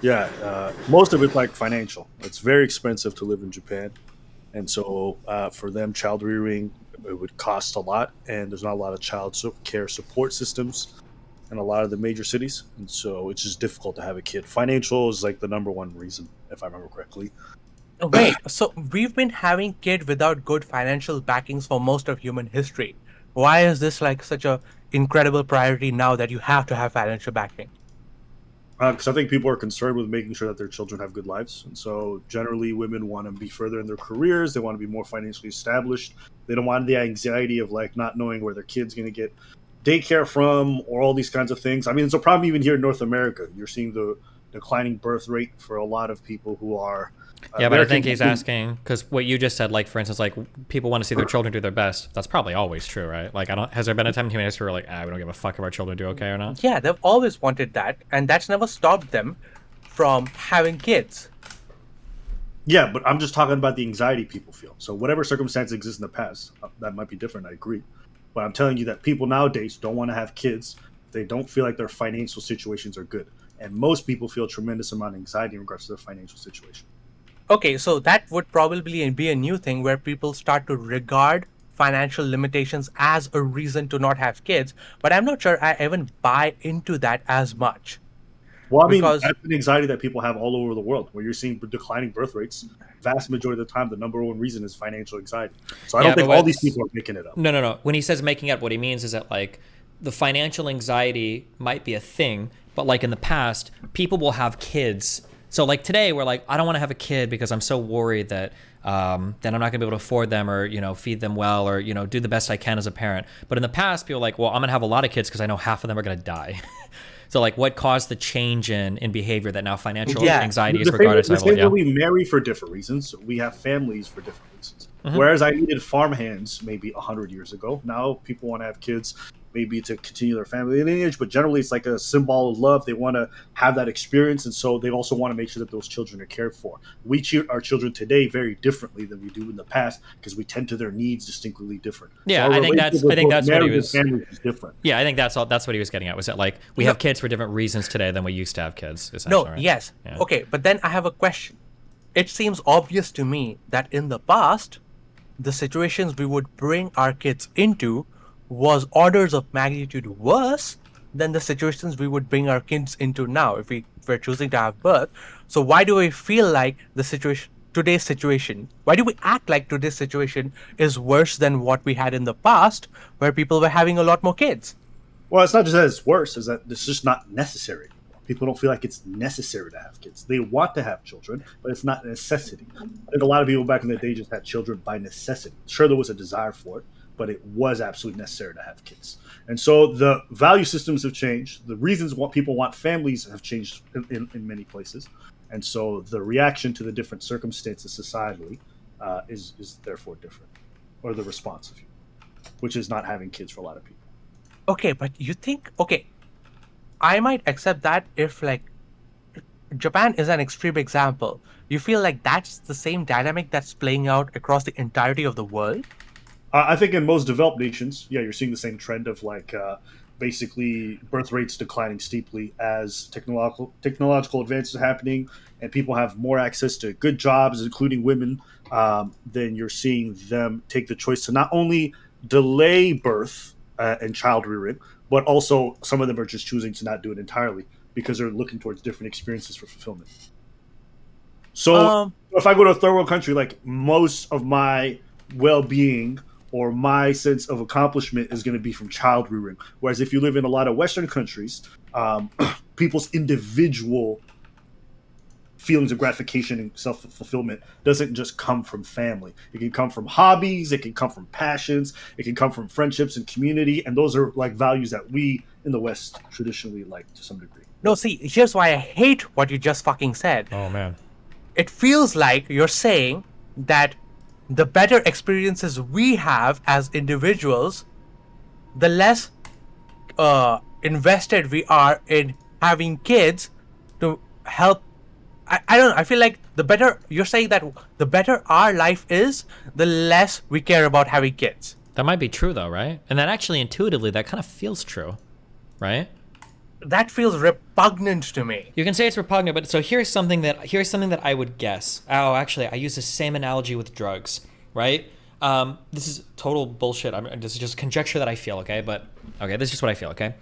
Yeah, most of it's like financial. It's very expensive to live in Japan, and so for them, child rearing it would cost a lot, and there's not a lot of care support systems in a lot of the major cities, and so it's just difficult to have a kid. Financial is like the number one reason, if I remember correctly. Wait, so we've been having kids without good financial backings for most of human history. Why is this like such a incredible priority now that you have to have financial backing? Because I think people are concerned with making sure that their children have good lives, and so generally, women want to be further in their careers. They want to be more financially established. They don't want the anxiety of like not knowing where their kid's going to get daycare from or all these kinds of things. I mean, it's a problem even here in North America. You're seeing the declining birth rate for a lot of people who are Yeah, but I think American. he's asking because what you just said, like for instance, like people want to see their children do their best. That's probably always true, right? Like, I don't. Has there been a time in human history where like, we don't give a fuck if our children do okay or not? Yeah, they've always wanted that, and that's never stopped them from having kids. Yeah, but I'm just talking about the anxiety people feel. So whatever circumstance exists in the past, that might be different. I agree, but I'm telling you that people nowadays don't want to have kids. They don't feel like their financial situations are good, and most people feel a tremendous amount of anxiety in regards to their financial situation. Okay, so that would probably be a new thing where people start to regard financial limitations as a reason to not have kids, but I'm not sure I even buy into that as much Well, I mean, because that's an anxiety that people have all over the world, where you're seeing declining birth rates. Vast majority of the time, the number one reason is financial anxiety. So I don't Yeah, but think all these what's people are making it up. no, no, no. When he says making up, what he means is that like the financial anxiety might be a thing, but like in the past, people will have kids. So like today, we're like, I don't want to have a kid because I'm so worried that that I'm not gonna be able to afford them or feed them well or do the best I can as a parent. But in the past, people are like, well, I'm gonna have a lot of kids because I know half of them are gonna die. So like, what caused the change in behavior that now financial yeah, anxiety is The same, regarded the as same way yeah. we marry for different reasons, we have families for different reasons. Hmm. Whereas I needed farmhands maybe 100 years ago, now people want to have kids maybe to continue their family lineage, but generally it's like a symbol of love. They want to have that experience, and so they also want to make sure that those children are cared for. We treat our children today very differently than we do in the past because we tend to their needs distinctly different. So Yeah, our relationship I with think both that's what he marriage and was. families is different. Yeah, I think that's what he was getting at. Was that like we no, have kids for different reasons today than we used to have kids, no, essentially, right? yes, Yeah. okay, but then I have a question. It seems obvious to me that in the past, the situations we would bring our kids into was orders of magnitude worse than the situations we would bring our kids into now if we're choosing to have birth. So why do we feel like today's situation, why do we act like today's situation is worse than what we had in the past where people were having a lot more kids? Well, it's not just that it's worse; is that it's just not necessary anymore. People don't feel like it's necessary to have kids. They want to have children, but it's not a necessity. I think a lot of people back in the day just had children by necessity. Sure, there was a desire for it, but it was absolutely necessary to have kids. And so the value systems have changed. The reasons what people want families have changed in many places. And so the reaction to the different circumstances societally is therefore different, or the response, if you, which is not having kids for a lot of people. Okay, but you think, okay, I might accept that if like Japan is an extreme example. You feel like that's the same dynamic that's playing out across the entirety of the world? I think in most developed nations, yeah, you're seeing the same trend of like basically birth rates declining steeply as technological advances are happening, and people have more access to good jobs, including women. Then you're seeing them take the choice to not only delay birth and child rearing, but also some of them are just choosing to not do it entirely because they're looking towards different experiences for fulfillment. So Um, if I go to a third world country, like most of my well being or my sense of accomplishment is going to be from child rearing. Whereas if you live in a lot of Western countries, people's individual feelings of gratification and self fulfillment doesn't just come from family. It can come from hobbies, it can come from passions, it can come from friendships and community. And those are like values that we in the West traditionally like to some degree. no, see, here's why I hate what you just fucking said. Oh man. It feels like you're saying that the better experiences we have as individuals, the less invested we are in having kids to help. I don't know. I feel like the better you're saying that the better our life is, the less we care about having kids. That might be true though, right? And that actually intuitively that kind of feels true, right? that feels repugnant to me. You can say it's repugnant, but so here's something that I would guess. Oh, actually, I use the same analogy with drugs, right? This is total bullshit. This is just conjecture that I feel, okay? But okay, this is just what I feel, okay?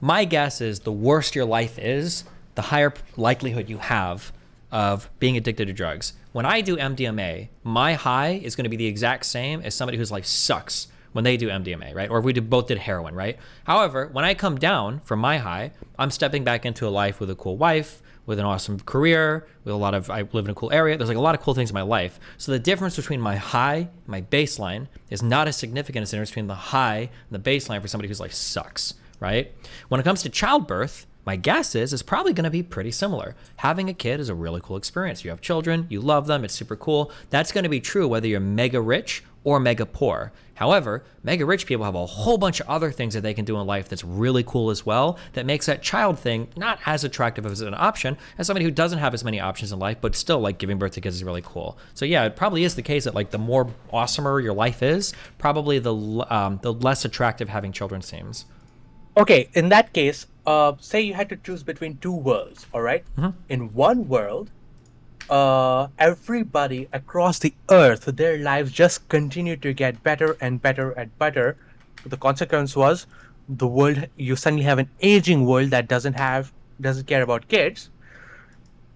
My guess is the worse your life is, the higher likelihood you have of being addicted to drugs. When I do MDMA, my high is going to be the exact same as somebody whose life sucks when they do MDMA, right? Or if we both did heroin, right? However, when I come down from my high, I'm stepping back into a life with a cool wife, with an awesome career, with I live in a cool area. There's like a lot of cool things in my life. So the difference between my high, my baseline, is not as significant as the difference between the high and the baseline for somebody whose life sucks, right? When it comes to childbirth, my guess is it's probably going to be pretty similar. Having a kid is a really cool experience. You have children, you love them, it's super cool. That's going to be true whether you're mega rich or mega poor. However, mega rich people have a whole bunch of other things that they can do in life that's really cool as well, that makes that child thing not as attractive as an option as somebody who doesn't have as many options in life, but still like giving birth to kids is really cool. So yeah, it probably is the case that like the more awesomer your life is, probably the less attractive having children seems. Okay, in that case, say you had to choose between two worlds, all right? Mm-hmm. In one world, everybody across the earth, their lives just continue to get better and better and better. The consequence was the world, you suddenly have an aging world that doesn't care about kids,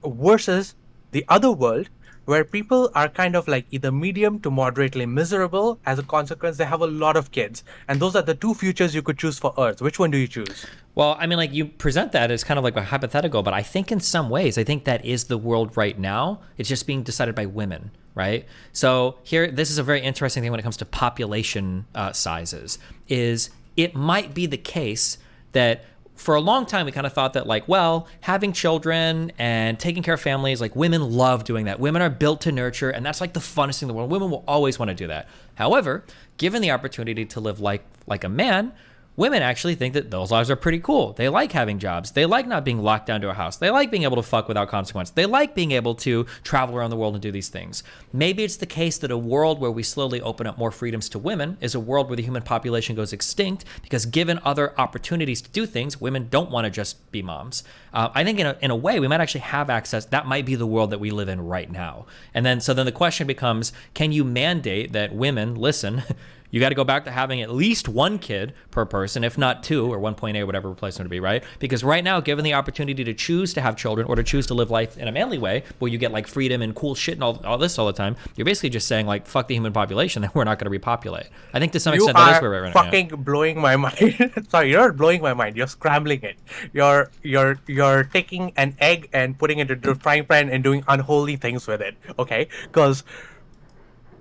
versus the other world where people are kind of like either medium to moderately miserable. As a consequence, they have a lot of kids. And those are the two futures you could choose for Earth. Which one do you choose? Well, I mean, like you present that as kind of like a hypothetical, but I think in some ways, I think that is the world right now. It's just being decided by women, right? So here, this is a very interesting thing when it comes to population sizes, is it might be the case that for a long time, we kind of thought that like, well, having children and taking care of families, like women love doing that. Women are built to nurture, and that's like the funnest thing in the world. Women will always want to do that. However, given the opportunity to live like a man, women actually think that those lives are pretty cool. They like having jobs. They like not being locked down to a house. They like being able to fuck without consequence. They like being able to travel around the world and do these things. Maybe it's the case that a world where we slowly open up more freedoms to women is a world where the human population goes extinct because given other opportunities to do things, women don't want to just be moms. I think in a way, we might actually have access. That might be the world that we live in right now. And then the question becomes, can you mandate that women, listen, you got to go back to having at least one kid per person, if not two, or 1.8, whatever replacement to be, right? Because right now, given the opportunity to choose to have children or to choose to live life in a manly way, where you get like freedom and cool shit and all this all the time, you're basically just saying like, fuck the human population, that we're not going to repopulate. I think to some extent that is where we're right now. You are fucking blowing my mind. Sorry, you're not blowing my mind. You're scrambling it. You're taking an egg and putting it into a frying pan and doing unholy things with it. Okay, because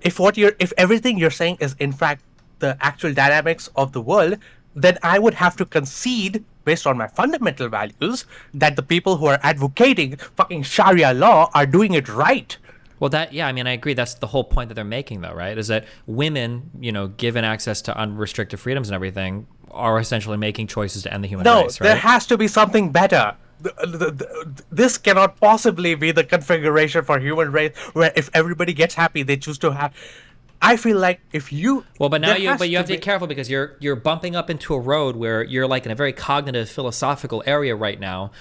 if everything you're saying is in fact the actual dynamics of the world, then I would have to concede, based on my fundamental values, that the people who are advocating fucking Sharia law are doing it right. Well, I agree. That's the whole point that they're making, though, right? Is that women, given access to unrestricted freedoms and everything, are essentially making choices to end the human race, right? There has to be something better. This cannot possibly be the configuration for human race where if everybody gets happy, they choose to have. I feel like if you you have to be careful because you're bumping up into a road where you're like in a very cognitive philosophical area right now.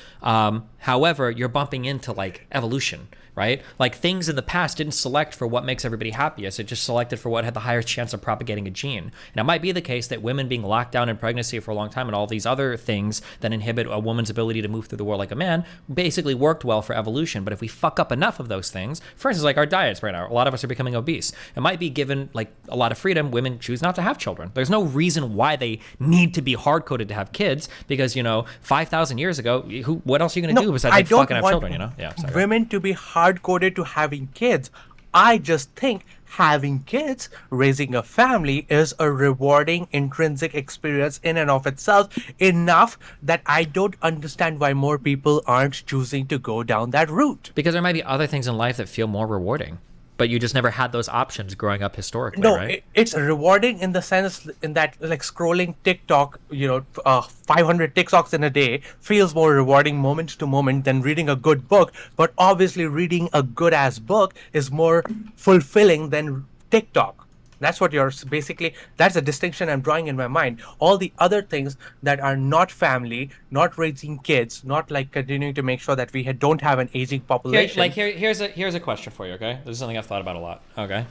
However, you're bumping into like evolution, right? Like things in the past didn't select for what makes everybody happiest. It just selected for what had the highest chance of propagating a gene. And it might be the case that women being locked down in pregnancy for a long time and all these other things that inhibit a woman's ability to move through the world like a man basically worked well for evolution. But if we fuck up enough of those things, for instance, like our diets right now, a lot of us are becoming obese. It might be given like a lot of freedom, women choose not to have children. There's no reason why they need to be hard-coded to have kids because, 5,000 years ago, what else are you going to do besides fucking have children, Yeah, sorry. Women to be hard-coded to having kids. I just think having kids, raising a family is a rewarding intrinsic experience in and of itself enough that I don't understand why more people aren't choosing to go down that route. Because there might be other things in life that feel more rewarding. But you just never had those options growing up historically, right? It's rewarding in the sense in that like scrolling TikTok, 500 TikToks in a day feels more rewarding moment to moment than reading a good book. But obviously reading a good ass book is more fulfilling than TikTok. That's what you're basically, that's a distinction I'm drawing in my mind. All the other things that are not family, not raising kids, not like continuing to make sure that we don't have an aging population. Here's a question for you, okay? This is something I've thought about a lot, okay?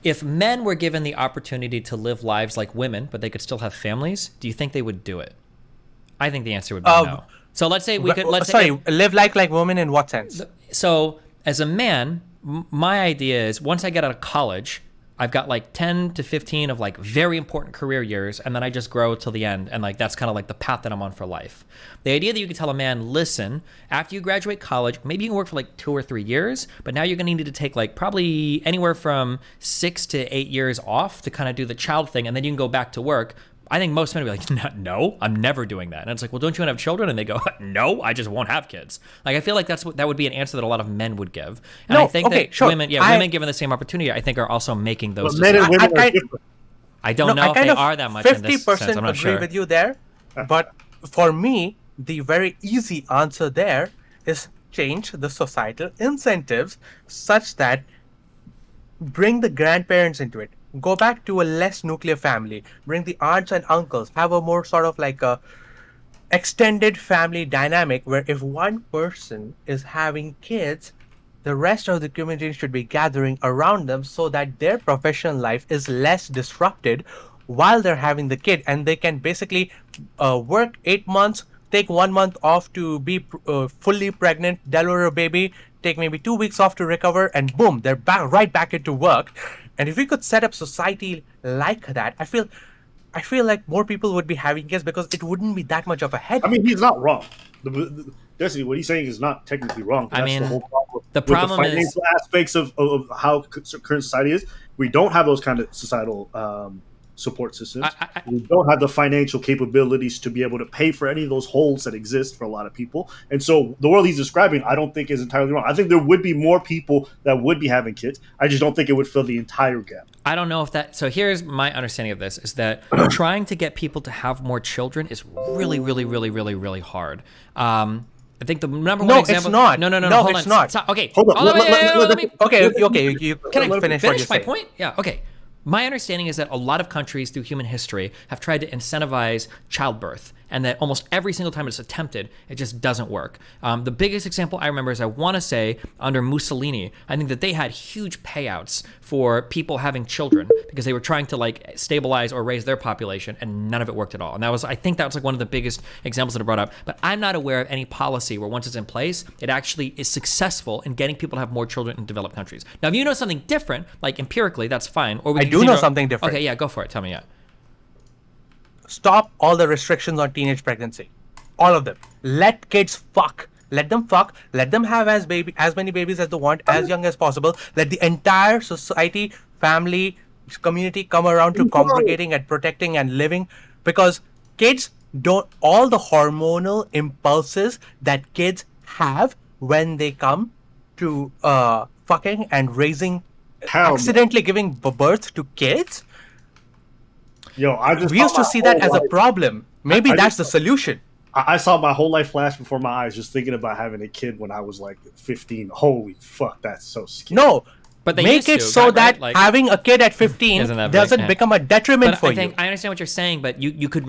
If men were given the opportunity to live lives like women, but they could still have families, do you think they would do it? I think the answer would be no. So let's say we could, live like women in what sense? So as a man, my idea is once I get out of college, I've got like 10 to 15 of like very important career years, and then I just grow till the end, and like that's kind of like the path that I'm on for life. The idea that you can tell a man, listen, after you graduate college, maybe you can work for like 2 or 3 years, but now you're going to need to take like probably anywhere from 6 to 8 years off to kind of do the child thing, and then you can go back to work. I think most men would be like, no, I'm never doing that. And it's like, well, don't you want to have children? And they go, no, I just won't have kids. Like, I feel like that would be an answer that a lot of men would give. And I think women given the same opportunity, I think are also making those decisions. Men and women are different. I don't know if they are that much in this sense. I'm not sure. 50% agree with you there. But for me, the very easy answer there is change the societal incentives such that bring the grandparents into it. Go back to a less nuclear family. Bring the aunts and uncles. Have a more sort of like a extended family dynamic where if one person is having kids, the rest of the community should be gathering around them so that their professional life is less disrupted while they're having the kid, and they can basically work 8 months, take 1 month off to be fully pregnant, deliver a baby, take maybe 2 weeks off to recover, and boom, they're right back into work. And if we could set up society like that, I feel like more people would be having kids because it wouldn't be that much of a headache. I mean, he's not wrong. Destiny, what he's saying is not technically wrong. I mean, the problem is financial aspects of how current society is. We don't have those kind of societal support systems. We don't have the financial capabilities to be able to pay for any of those holes that exist for a lot of people. And so the world he's describing, I don't think is entirely wrong. I think there would be more people that would be having kids. I just don't think it would fill the entire gap. I don't know if that. So here's my understanding of this: is that trying to get people to have more children is really, really, really, really, really hard. I think the number one example. No, it's not. No, it's not. Okay, hold on. Okay. Can I finish my saying. point? Yeah. Okay. My understanding is that a lot of countries through human history have tried to incentivize childbirth, and that almost every single time it's attempted, it just doesn't work. The biggest example I remember is, I want to say, under Mussolini, I think that they had huge payouts for people having children because they were trying to like stabilize or raise their population, and none of it worked at all. And I think that was like one of the biggest examples that I brought up. But I'm not aware of any policy where once it's in place, it actually is successful in getting people to have more children in developed countries. Now, if you know something different, like empirically, that's fine. Or I do know something different. Okay, yeah, go for it. Tell me, yeah. Stop all the restrictions on teenage pregnancy. All of them. Let kids fuck. Let them fuck. Let them have as many babies as they want, as young as possible. Let the entire society, family, community come around to congregating and protecting and living. Because kids don't, all the hormonal impulses that kids have when they come to fucking and raising, accidentally giving birth to kids. We used to see that as a problem. Maybe that's the solution. I saw my whole life flash before my eyes just thinking about having a kid when I was like 15. Holy fuck, that's so scary. No, but they make it so that like, having a kid at 15 doesn't become a detriment for you. I understand what you're saying, but you could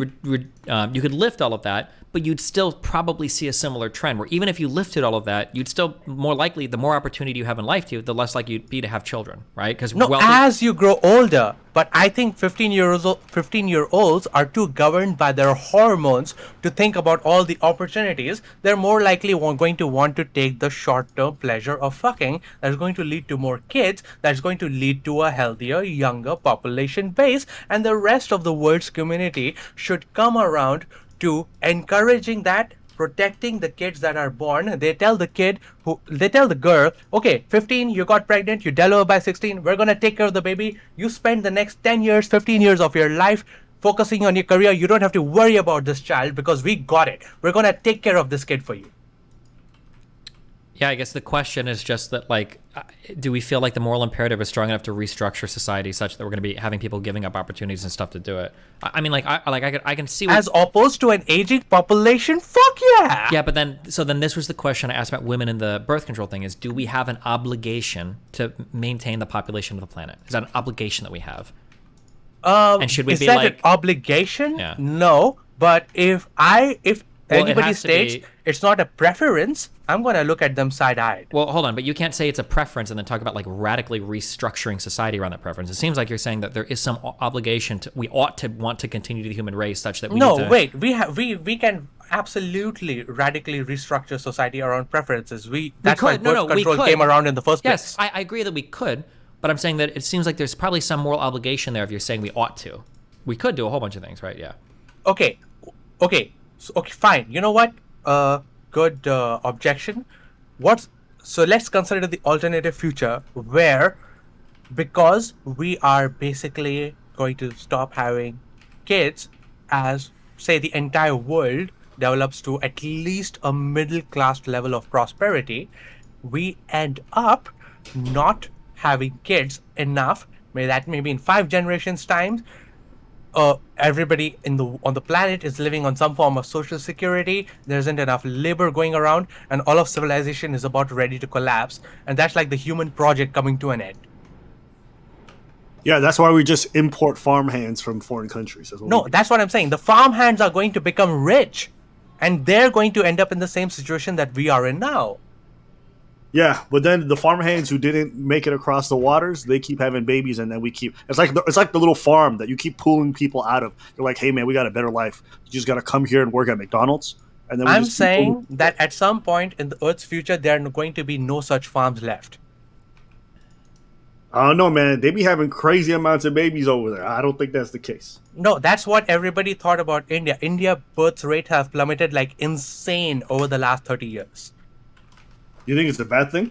lift all of that, but you'd still probably see a similar trend where even if you lifted all of that, you'd still more likely, the more opportunity you have in life, the less likely you'd be to have children, right? Because as you grow older. But I think 15-year-olds are too governed by their hormones to think about all the opportunities. They're more likely going to want to take the short-term pleasure of fucking. That's going to lead to more kids. That's going to lead to a healthier, younger population base. And the rest of the world's community should come around to encouraging that, protecting the kids that are born. They tell the girl, okay, 15, you got pregnant, you deliver by 16, we're going to take care of the baby. You spend the next 10 years, 15 years of your life focusing on your career. You don't have to worry about this child because we got it. We're going to take care of this kid for you. Yeah, I guess the question is just that, like, do we feel like the moral imperative is strong enough to restructure society such that we're going to be having people giving up opportunities and stuff to do it? I mean, like, I can see as opposed to an aging population. Fuck yeah. Yeah, but then this was the question I asked about women in the birth control thing: is do we have an obligation to maintain the population of the planet? Is that an obligation that we have? And should we Is be that like, an obligation? Yeah. No, but if Well, it anybody has to states be- it's not a preference, I'm gonna look at them side-eyed. well, hold on, but you can't say it's a preference and then talk about like radically restructuring society around that preference. It seems like you're saying that there is some obligation we ought to want to continue the human race such that we No, need to, wait. We can absolutely radically restructure society around preferences. That's why could. No, birth we control could. came around in the first Yes, place. I agree that we could, but I'm saying that it seems like there's probably some moral obligation there if you're saying we ought to. We could do a whole bunch of things, right? Yeah. Okay, fine. You know what? Good objection. So let's consider the alternative future where, because we are basically going to stop having kids as, say, the entire world develops to at least a middle class level of prosperity, we end up not having kids enough. Maybe in 5 generations time, everybody on the planet is living on some form of social security. There isn't enough labor going around, and all of civilization is about ready to collapse. And that's like the human project coming to an end. Yeah, that's why we just import farmhands from foreign countries. No, that's what I'm saying. The farmhands are going to become rich, and they're going to end up in the same situation that we are in now. Yeah, but then the farmhands who didn't make it across the waters, they keep having babies, and then we keep. It's like the little farm that you keep pulling people out of. You're like, hey man, we got a better life. You just got to come here and work at McDonald's. And then I'm saying that at some point in the Earth's future, there are going to be no such farms left. I don't know, man. They be having crazy amounts of babies over there. I don't think that's the case. No, that's what everybody thought about India. India birth rate has plummeted like insane over the last 30 years. You think it's a bad thing?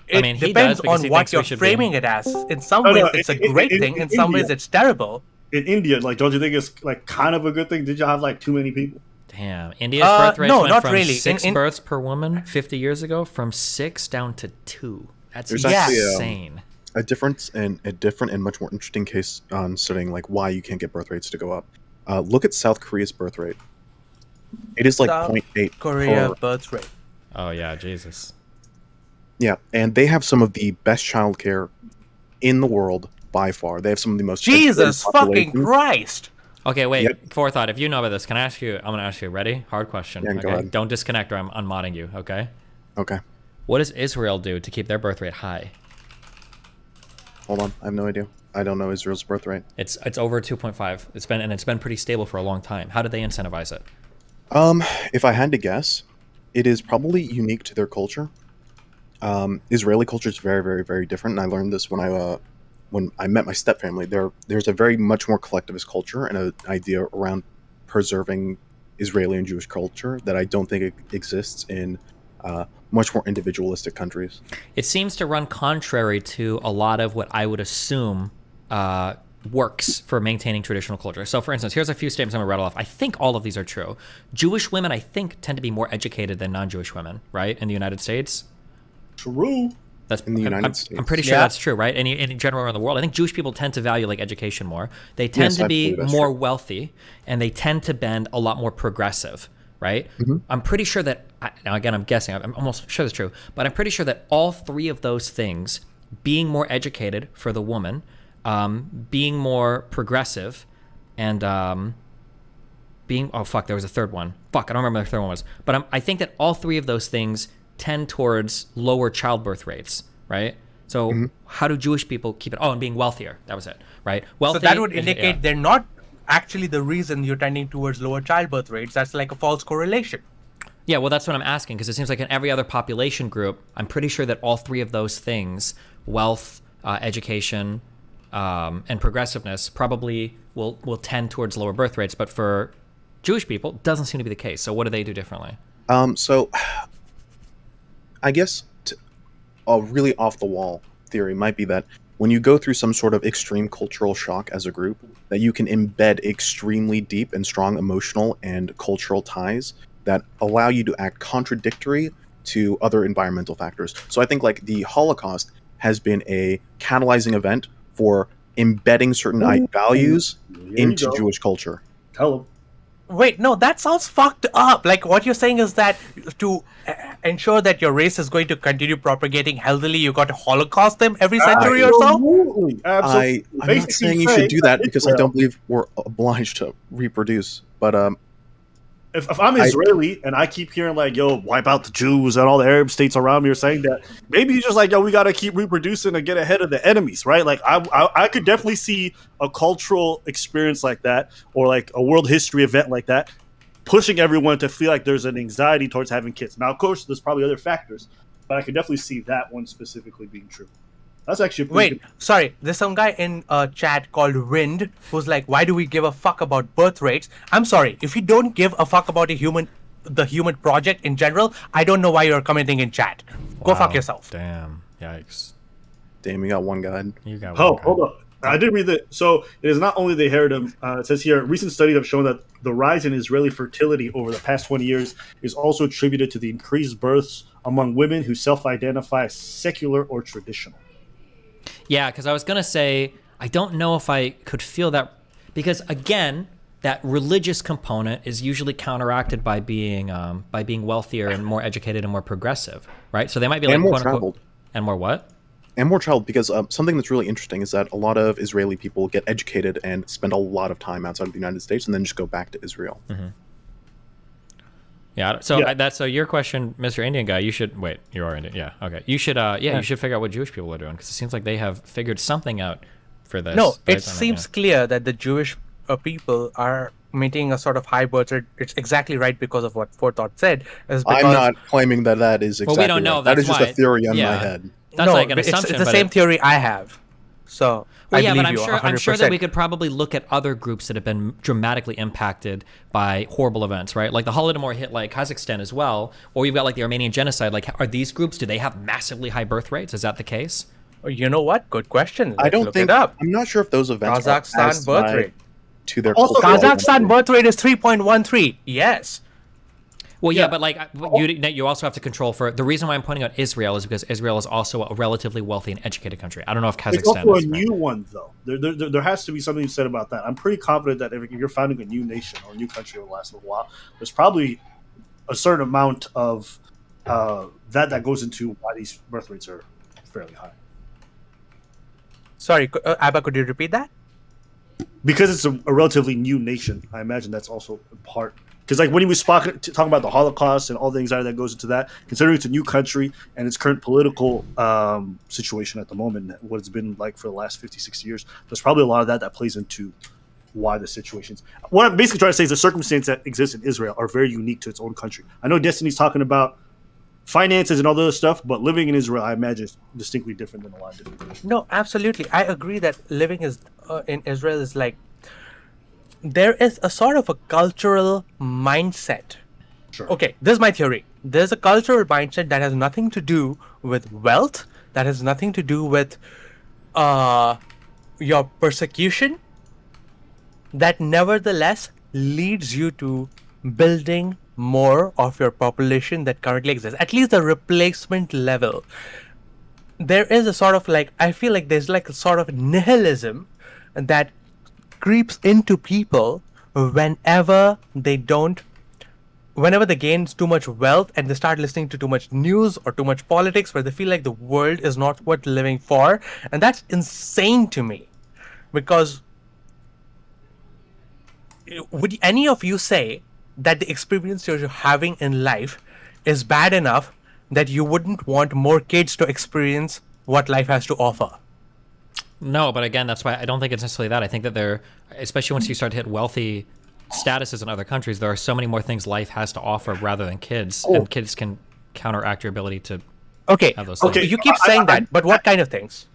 It mean, he depends does because on he what thinks we you're should framing it as. In some ways, it's a great thing. In some ways, it's terrible. In India, like, don't you think it's like kind of a good thing? Did you have like too many people? Damn. India's birth rate no, went not from really. 6 births per woman 50 years ago, from 6 down to 2. That's There's actually insane. a different and much more interesting case on studying like why you can't get birth rates to go up. Look at South Korea's birth rate. It is like South 0.8 Korea per. birth rate. Oh, yeah, Jesus. Yeah, and they have some of the best childcare in the world by far. They have some of the most Jesus educated fucking populations. Christ! Okay, wait. Yep. Forethought, if you know about this, can I ask you? I'm going to ask you. Ready? Hard question. Yeah, okay? go ahead. Don't disconnect or I'm unmodding you, okay? Okay, What does Israel do to keep their birth rate high? hold on. I have no idea. I don't know Israel's birth rate. It's over 2.5. It's been pretty stable for a long time. How do they incentivize it? If I had to guess, it is probably unique to their culture. Israeli culture is very, very, very different, and I learned this when I met my stepfamily. There's a very much more collectivist culture and an idea around preserving Israeli and Jewish culture that I don't think it exists in much more individualistic countries. It seems to run contrary to a lot of what I would assume works for maintaining traditional culture. So, for instance, here's a few statements I'm going to rattle off. I think all of these are true. Jewish women, I think, tend to be more educated than non-Jewish women, right? In the United States. True. That's In the United States. I'm pretty sure Yeah. that's true, right? And in general around the world, I think Jewish people tend to value like education more. They tend Yes, to be absolutely, that's more true. wealthy, and they tend to bend a lot more progressive, right? Mm-hmm. I'm pretty sure that now again, I'm guessing. I'm almost sure that's true, but I'm pretty sure that all three of those things, being more educated for the woman, being more progressive, and being there was a third one. I don't remember what the third one was. But I think that all three of those things tend towards lower childbirth rates, right? So how do Jewish people keep it? Oh, and being wealthier. That was it, right? Wealthy, So that would indicate yeah. they're not actually the reason you're tending towards lower childbirth rates. That's like a false correlation. Yeah, well, that's what I'm asking, because it seems like in every other population group, I'm pretty sure that all three of those things, wealth, education, and progressiveness, probably will tend towards lower birth rates. But for Jewish people, it doesn't seem to be the case. So what do they do differently? So I guess a really off-the-wall theory might be that when you go through some sort of extreme cultural shock as a group, that you can embed extremely deep and strong emotional and cultural ties that allow you to act contradictory to other environmental factors. So I think like the Holocaust has been a catalyzing event for embedding certain values There you into go. Jewish culture. Tell them. Wait, no, that sounds fucked up. Like, what you're saying is that to ensure that your race is going to continue propagating healthily, you got to Holocaust them every century or so? Absolutely. Absolutely. I'm not Basically saying you should do that because I Israel- don't believe we're obliged to reproduce. But If I'm Israeli and I keep hearing like, yo, wipe out the Jews and all the Arab states around me are saying that, maybe you're just like, yo, we got to keep reproducing and get ahead of the enemies, right? Like, I could definitely see a cultural experience like that or like a world history event like that pushing everyone to feel like there's an anxiety towards having kids. Now, of course, there's probably other factors, but I could definitely see that one specifically being true. That's actually a pretty Wait, sorry. There's some guy in a chat called Wind who's like, "Why do we give a fuck about birth rates?" I'm sorry. If you don't give a fuck about the human project in general, I don't know why you're commenting in chat. Go fuck yourself. Damn. Yikes. damn, you got one guy. You got Oh, one guy. hold on. I did read that. So it is not only the heredom. It says here, recent studies have shown that the rise in Israeli fertility over the past 20 years is also attributed to the increased births among women who self-identify as secular or traditional. Yeah, because I was gonna say I don't know if I could feel that because again, that religious component is usually counteracted by being wealthier and more educated and more progressive, right? So they might be like And more quote unquote, traveled. and more what? And more child, because something that's really interesting is that a lot of Israeli people get educated and spend a lot of time outside of the United States and then just go back to Israel. Yeah. So Yeah. so your question, Mr. Indian guy. You should wait. You are Indian. Yeah. Okay. You should. You should figure out what Jewish people are doing because it seems like they have figured something out for this. No, right? it seems clear that the Jewish people are maintaining a sort of high birth rate. It's exactly right because of what Forethought said. Is because I'm not claiming that that is exactly Well, we don't know, right. That is that's just a why. theory on Yeah. my head. That's no, like an it's assumption. the but same theory I have. So Well, I yeah, believe but I'm you sure 100%. that we could probably look at other groups that have been dramatically impacted by horrible events, right? Like the Holodomor hit like Kazakhstan as well, or you've got like the Armenian genocide. Like, are these groups? Do they have massively high birth rates? Is that the case? You know what? Good question. I Let's don't look think. it up. I'm not sure if those events are Kazakhstan as birth tied rate. to their Also, cultural Kazakhstan identity. birth rate is 3.13. Yes. Well, yeah, Yeah. but like you also have to control for the reason why I'm pointing out Israel is because Israel is also a relatively wealthy and educated country. I don't know if It's Kazakhstan also a is. right? new one, though. There has to be something said about that. I'm pretty confident that if you're founding a new nation or a new country over the last little while, there's probably a certain amount of that goes into why these birth rates are fairly high. Sorry, Abba, could you repeat that? Because it's a relatively new nation, I imagine that's also in part. Because like when he was talking about the Holocaust and all the anxiety that goes into that, considering it's a new country and its current political situation at the moment, what it's been like for the last 50, 60 years, there's probably a lot of that plays into why the situations. What I'm basically trying to say is the circumstances that exist in Israel are very unique to its own country. I know Destiny's talking about finances and all the other stuff, but living in Israel, I imagine, is distinctly different than a lot of different countries. No, absolutely. I agree that living in Israel is like there is a sort of a cultural mindset. Sure. Okay, this is my theory. There's a cultural mindset that has nothing to do with wealth, that has nothing to do with your persecution, that nevertheless leads you to building more of your population that currently exists, at least the replacement level. There is a sort of like, I feel like there's like a sort of nihilism that creeps into people whenever they gain too much wealth and they start listening to too much news or too much politics where they feel like the world is not worth living for. And that's insane to me. Because would any of you say that the experience you're having in life is bad enough that you wouldn't want more kids to experience what life has to offer? No, but again, that's why I don't think it's necessarily that. I think that there, especially once you start to hit wealthy statuses in other countries, there are so many more things life has to offer rather than kids, and kids can counteract your ability to Okay, have those things. Okay. you keep saying that, but what kind of things?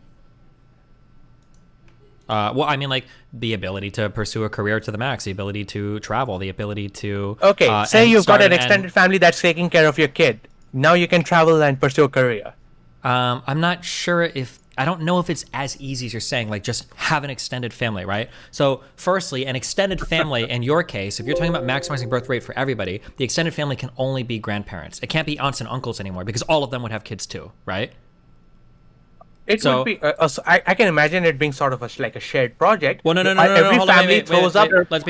Well, I mean, like the ability to pursue a career to the max, the ability to travel, the ability to. Okay, say and you've got start an and- extended family that's taking care of your kid. Now you can travel and pursue a career. I'm not sure if I don't know if it's as easy as you're saying, like just have an extended family, right? So, firstly, an extended family, in your case, if you're talking about maximizing birth rate for everybody, the extended family can only be grandparents. It can't be aunts and uncles anymore because all of them would have kids too, right? It So- would be. So I can imagine it being sort of like a shared project. Well, no. Every Hold on, family wait. throws up. Let's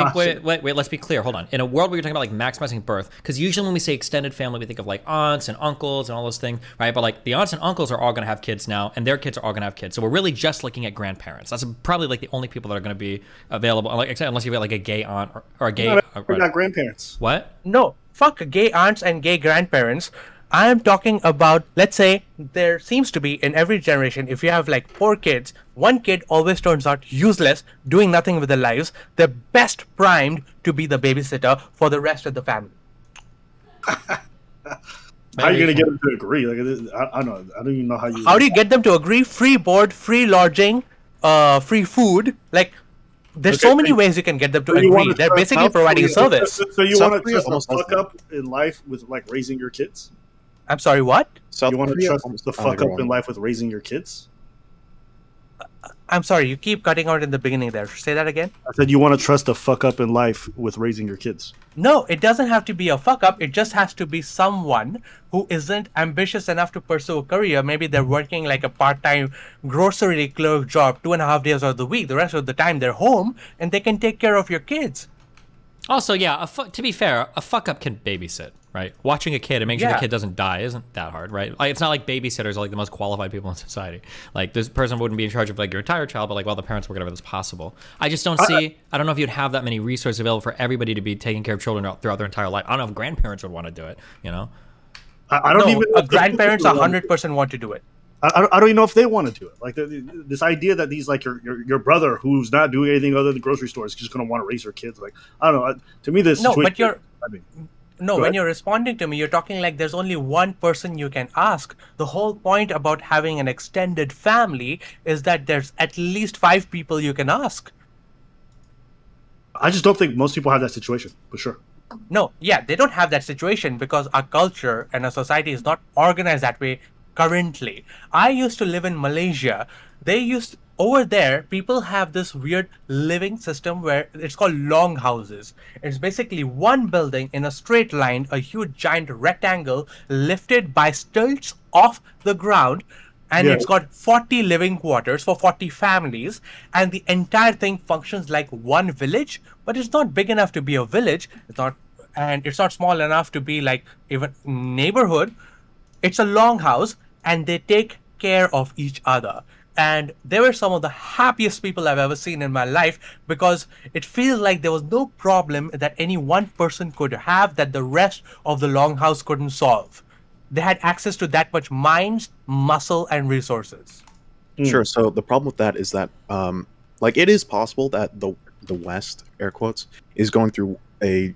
be clear. Hold on. In a world where you're talking about like maximizing birth, because usually when we say extended family, we think of like aunts and uncles and all those things, right? But like the aunts and uncles are all going to have kids now, and their kids are all going to have kids. So we're really just looking at grandparents. That's probably like the only people that are going to be available, like except unless you've got like a gay aunt or a gay. We're not grandparents. What? No, fuck gay aunts and gay grandparents. I am talking about, let's say, there seems to be in every generation, if you have like 4 kids, one kid always turns out useless, doing nothing with their lives. They're best primed to be the babysitter for the rest of the family. How are you gonna get them to agree? Like, I don't know. I don't even know how you. How do you get them to agree? Free board, free lodging, free food. Like, there's so many ways you can get them to agree. They're basically providing a service. So you South want to Korea trust the almost does fuck that. up in life with like raising your kids? I'm sorry, what? South You want to Korea trust almost- the oh, fuck go up on. in life with raising your kids? I'm sorry, you keep cutting out in the beginning there. Say that again. I said you want to trust the fuck up in life with raising your kids. No, it doesn't have to be a fuck up. It just has to be someone who isn't ambitious enough to pursue a career. Maybe they're working like a part-time grocery clerk job 2.5 days of the week. The rest of the time they're home and they can take care of your kids. Also, yeah, to be fair, a fuck up can babysit, right? Watching a kid and making sure the Yeah. kid doesn't die isn't that hard, right? Like, it's not like babysitters are like the most qualified people in society. Like, this person wouldn't be in charge of like your entire child, but like while the parents work, whatever that's possible. I just don't see. I don't know if you'd have that many resources available for everybody to be taking care of children throughout their entire life. I don't know if grandparents would want to do it. You know? I don't No, even. know if the grandparents people 100% want to do it. I don't even know if they want to do it. Like this idea that these like your brother who's not doing anything other than grocery stores is just going to want to raise their kids. Like I don't know. To me, this No, situation, but you're I mean, No, Go when ahead. you're responding to me, you're talking like there's only one person you can ask. The whole point about having an extended family is that there's at least 5 people you can ask. I just don't think most people have that situation for sure. No, yeah, they don't have that situation because our culture and our society is not organized that way currently. I used to live in Malaysia. Over there, people have this weird living system where it's called long houses. It's basically one building in a straight line, a huge giant rectangle lifted by stilts off the ground. And Yeah. it's got 40 living quarters for 40 families, and the entire thing functions like one village, but it's not big enough to be a village. It's not small enough to be like even neighborhood. It's a long house, and they take care of each other. And they were some of the happiest people I've ever seen in my life because it feels like there was no problem that any one person could have that the rest of the longhouse couldn't solve. They had access to that much minds, muscle, and resources. Sure. So the problem with that is that, like, it is possible that the West, air quotes, is going through a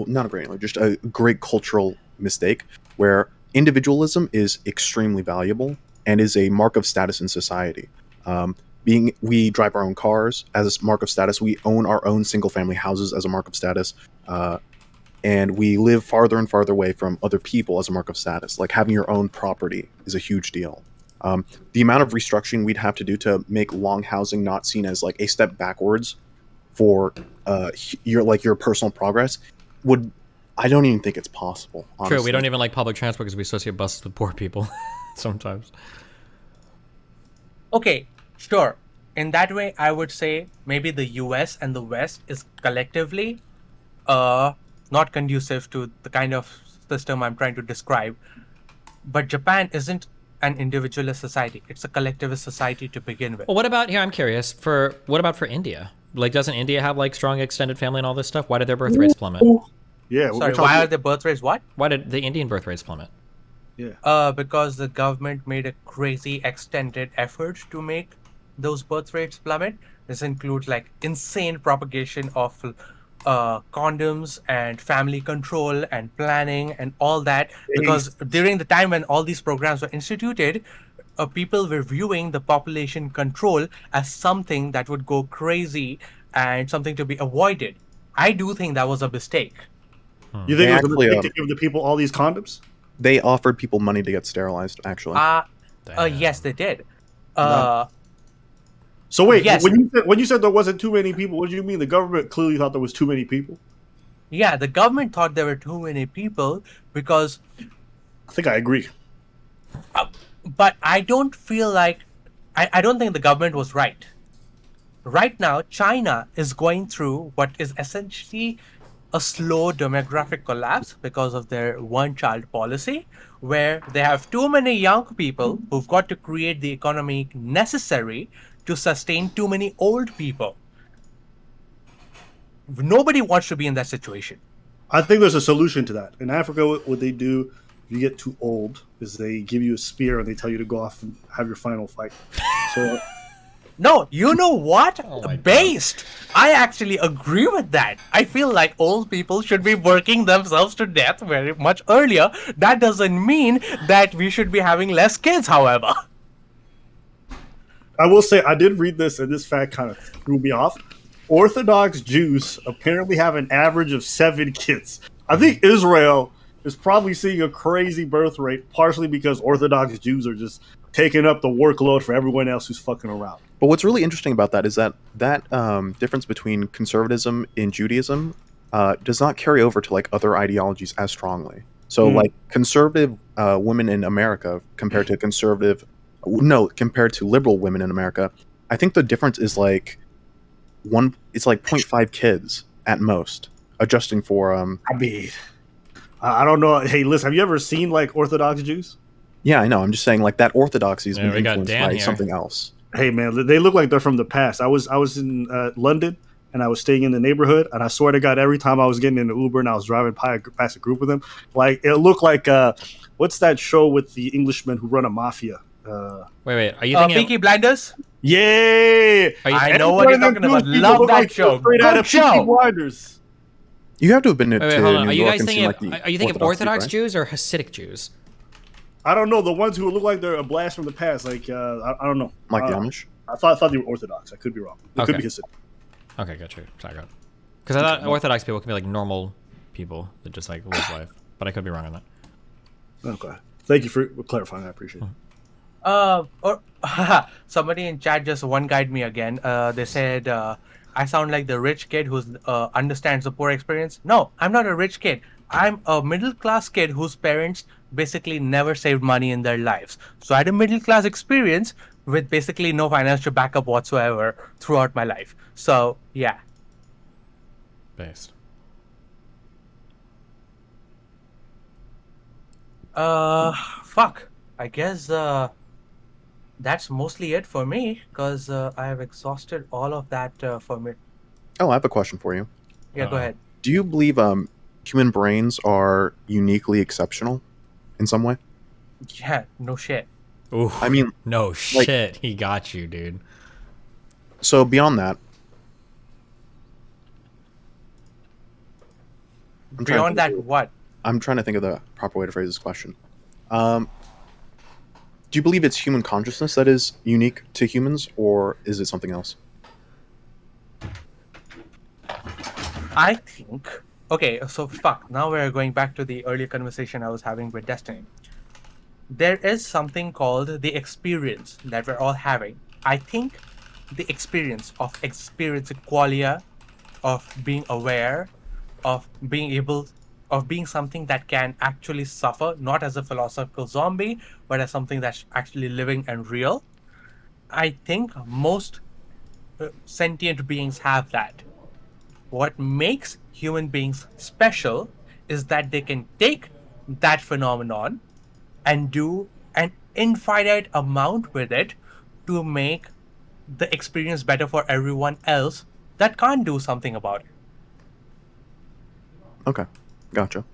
not a granular, just a great cultural mistake where individualism is extremely valuable and is a mark of status in society. We drive our own cars as a mark of status. We own our own single-family houses as a mark of status. And we live farther and farther away from other people as a mark of status. Like having your own property is a huge deal. The amount of restructuring we'd have to do to make long housing not seen as like a step backwards for your personal progress I don't even think it's possible. Honestly. True, we don't even like public transport because we associate buses with poor people sometimes. Okay, sure. In that way, I would say maybe the US and the West is collectively not conducive to the kind of system I'm trying to describe. But Japan isn't an individualist society. It's a collectivist society to begin with. Well, what about here? I'm curious. What about for India? Like, doesn't India have like strong extended family and all this stuff? Why did their birth rates plummet? Yeah. Sorry, why are the birth rates what? Why did the Indian birth rates plummet? Yeah. Because the government made a crazy extended effort to make those birth rates plummet. This includes like insane propagation of condoms and family control and planning and all that. Because during the time when all these programs were instituted, people were viewing the population control as something that would go crazy and something to be avoided. I do think that was a mistake. You think They it was a actually, mistake to give the people all these condoms? They offered people money to get sterilized, actually. Yes, they did. So wait, Yes. when you said there wasn't too many people, what do you mean? The government clearly thought there was too many people. Yeah, the government thought there were too many people because I think I agree. But I don't feel like I don't think the government was right. Right now, China is going through what is essentially a slow demographic collapse because of their one child policy, where they have too many young people who've got to create the economy necessary to sustain too many old people. Nobody wants to be in that situation. I think there's a solution to that. In Africa, what they do if you get too old is they give you a spear and they tell you to go off and have your final fight. So No, you know what? Oh my God. Based. I actually agree with that. I feel like old people should be working themselves to death very much earlier. That doesn't mean that we should be having less kids, however. I will say I did read this, and this fact kind of threw me off. Orthodox Jews apparently have an average of 7 kids. I think Israel is probably seeing a crazy birth rate, partially because Orthodox Jews are just taking up the workload for everyone else who's fucking around. But what's really interesting about that is that difference between conservatism in Judaism does not carry over to like other ideologies as strongly. So like conservative women in America compared to compared to liberal women in America, I think the difference is like it's like 0.5 kids at most, adjusting for I mean, I don't know. Hey, listen, have you ever seen like Orthodox Jews? Yeah, I know. I'm just saying like that orthodoxy has Yeah, been we got influenced Dan by here. something else. Hey, man, they look like they're from the past. I was in London, and I was staying in the neighborhood, and I swear to God, every time I was getting in an Uber and I was driving past a group of them, like it looked like what's that show with the Englishmen who run a mafia? Wait. Are you thinking? Peaky Blinders? Yeah, Are you- I know what you're talking about. Love that show. Straight out Good of show. Peaky Blinders. You have to have been to Wait, hold on. New Are you York guys and thinking? seen Of, like the are you thinking of Orthodox right? Jews or Hasidic Jews? I don't know, the ones who look like they're a blast from the past. Like I don't know. Like the Amish? I thought they were Orthodox. I could be wrong. It could Okay. be Hasidic. Okay, gotcha. Sorry, because I thought Orthodox people can be like normal people that just like live life, but I could be wrong on that. Okay. Thank you for clarifying. I appreciate it. Or somebody in chat just one-guided me again. They said I sound like the rich kid who understands the poor experience. No, I'm not a rich kid. I'm a middle-class kid whose parents basically never saved money in their lives. So I had a middle-class experience with basically no financial backup whatsoever throughout my life. So yeah. Based. Fuck. I guess that's mostly it for me because I have exhausted all of that for me. Oh, I have a question for you. Yeah, go ahead. Do you believe human brains are uniquely exceptional in some way? Yeah, no shit. Ooh. I mean, no shit. He got you, dude. so beyond that, I'm trying to Beyond that, think what? I'm trying to think of the proper way to phrase this question. Do you believe it's human consciousness that is unique to humans, or is it something else? I think. Okay, so fuck. Now we're going back to the earlier conversation I was having with Destiny. There is something called the experience that we're all having. I think the experience of experiencing qualia, of being aware, of being able, of being something that can actually suffer, not as a philosophical zombie, but as something that's actually living and real. I think most sentient beings have that. What makes human beings special is that they can take that phenomenon and do an infinite amount with it to make the experience better for everyone else that can't do something about it. Okay, gotcha.